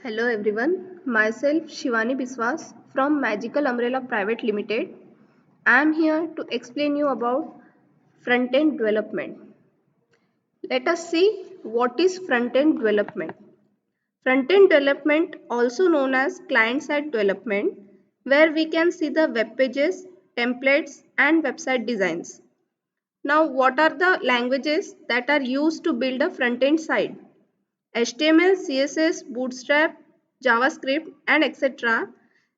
Hello everyone, myself Shivani Biswas from Magical Umbrella Private Limited. I am here to explain you about front-end development. Let us see what is front-end development. Front-end development, also known as client-side development, where we can see the web pages, templates and website designs. Now, what are the languages that are used to build a front-end site? HTML, CSS, Bootstrap, JavaScript and etc.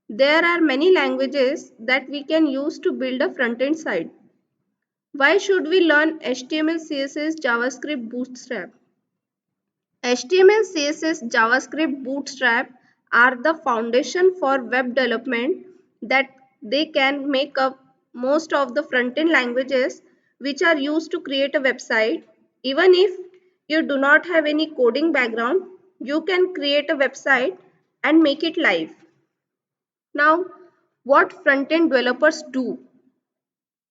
There are many languages that we can use to build a front-end site. Why should we learn HTML, CSS, JavaScript, Bootstrap? HTML, CSS, JavaScript, Bootstrap are the foundation for web development that they can make up most of the front-end languages which are used to create a website. Even if you do not have any coding background, you can create a website and make it live. Now, what front-end developers do?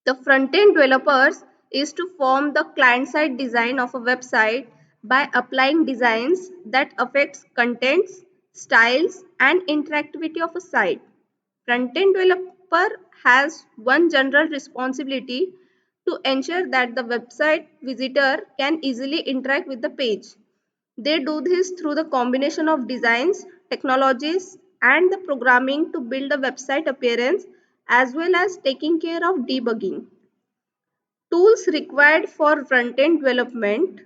The front-end developers is to form the client-side design of a website by applying designs that affects contents, styles and interactivity of a site. Front-end developer has one general responsibility to ensure that the website visitor can easily interact with the page. They do this through the combination of designs, technologies, and the programming to build a website appearance as well as taking care of debugging. Tools required for front-end development.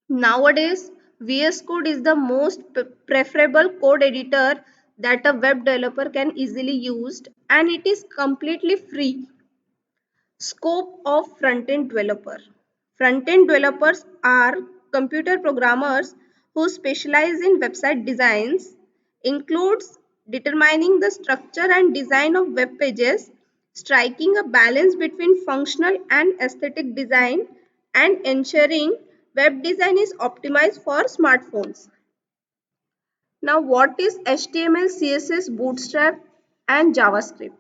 Nowadays, VS Code is the most preferable code editor that a web developer can easily use and it is completely free. Scope of front-end developer. Front-end developers are computer programmers who specialize in website designs, includes determining the structure and design of web pages, striking a balance between functional and aesthetic design, and ensuring web design is optimized for smartphones. Now, what is HTML, CSS, Bootstrap, and JavaScript?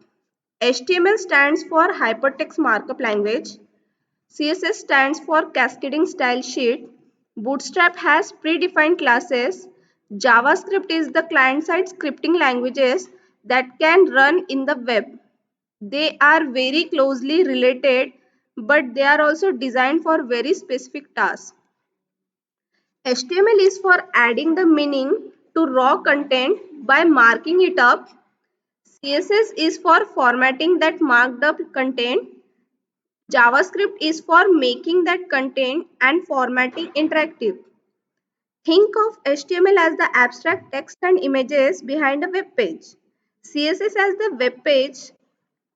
HTML stands for Hypertext Markup Language. CSS stands for Cascading Style Sheet. Bootstrap has predefined classes. JavaScript is the client-side scripting languages that can run in the web. They are very closely related, but they are also designed for very specific tasks. HTML is for adding the meaning to raw content by marking it up. CSS is for formatting that marked up content. JavaScript is for making that content and formatting interactive. Think of HTML as the abstract text and images behind a web page. CSS as the web page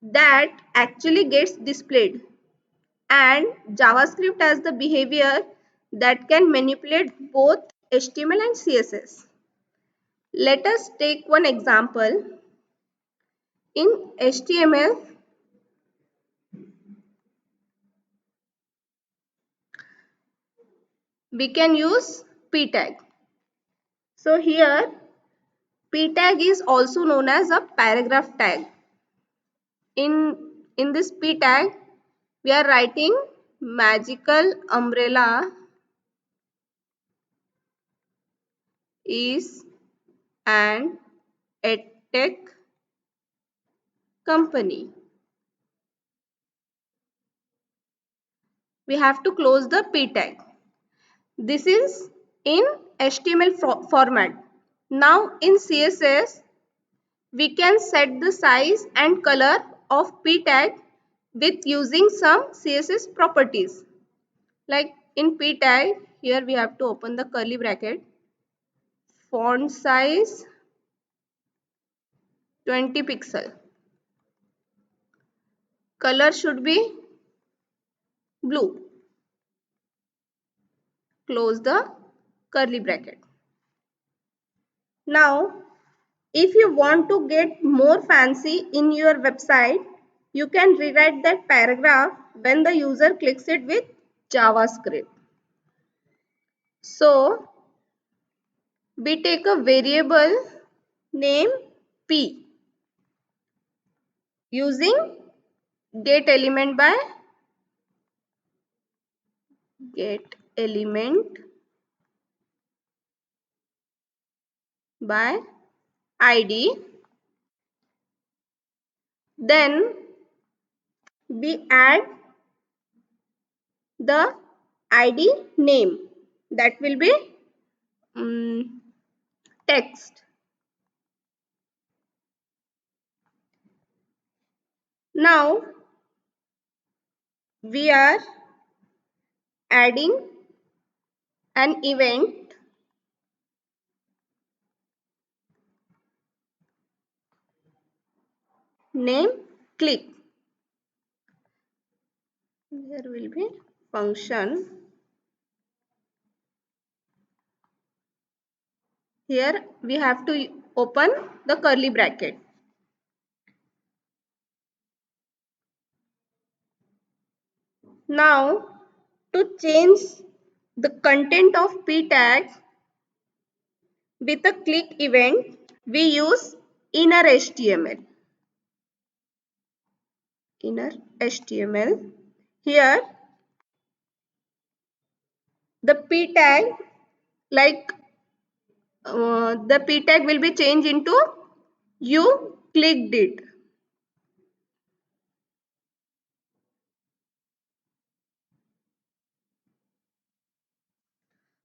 that actually gets displayed. And JavaScript as the behavior that can manipulate both HTML and CSS. Let us take one example. In HTML, we can use p tag. So here p tag is also known as a paragraph tag. In this p tag, we are writing Magical Umbrella is an edtech company. We have to close the p tag. This is in HTML format. Now in CSS, we can set the size and color of p tag with using some CSS properties. Like in p tag, here we have to open the curly bracket. Font size 20 pixel. Color should be blue. Close the curly bracket. Now, if you want to get more fancy in your website, you can rewrite that paragraph when the user clicks it with JavaScript. So, we take a variable name p using get element by get element by ID. Then we add the ID name, that will be text. Now we are adding an event name click. There will be function. Here we have to open the curly bracket. Now to change the content of p tag with a click event, we use inner HTML. Inner HTML. Here the p tag, like the p tag will be changed into you clicked it.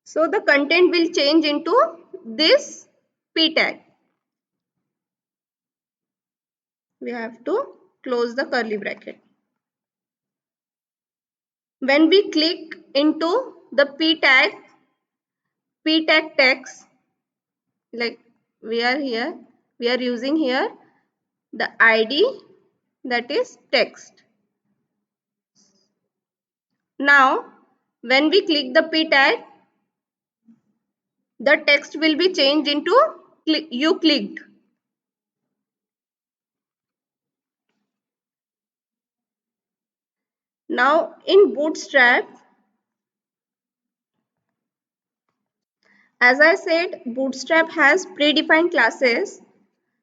So the content will change into this p tag. We have to close the curly bracket. When we click into the p tag text, like we are here, we are using here the ID, that is text. Now when we click the p tag, the text will be changed into you clicked. Now in Bootstrap, as I said, Bootstrap has predefined classes.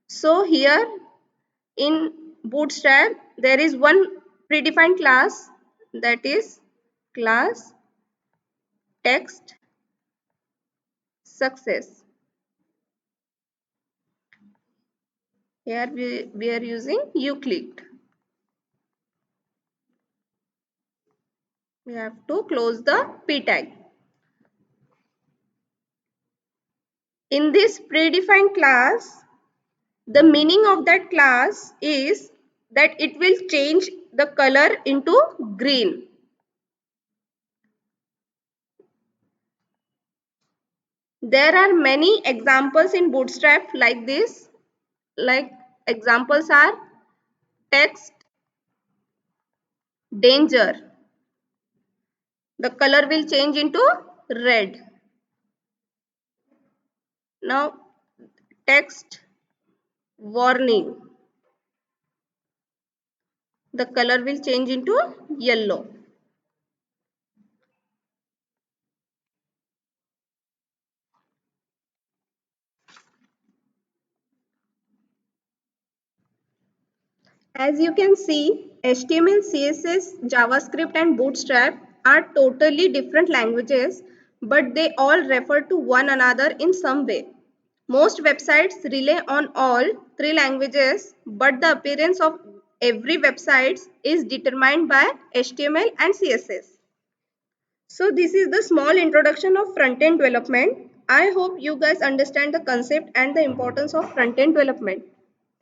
So here in Bootstrap, there is one predefined class, that is class text success. Here we are using you clicked. We have to close the p tag. In this predefined class, the meaning of that class is that it will change the color into green. There are many examples in Bootstrap like this. Like examples are text danger. The color will change into red. Now text warning. The color will change into yellow. As you can see, HTML, CSS, JavaScript and Bootstrap are totally different languages, but they all refer to one another in some way. Most websites rely on all three languages, but the appearance of every website is determined by HTML and CSS. So this is the small introduction of front-end development. I hope you guys understand the concept and the importance of front-end development.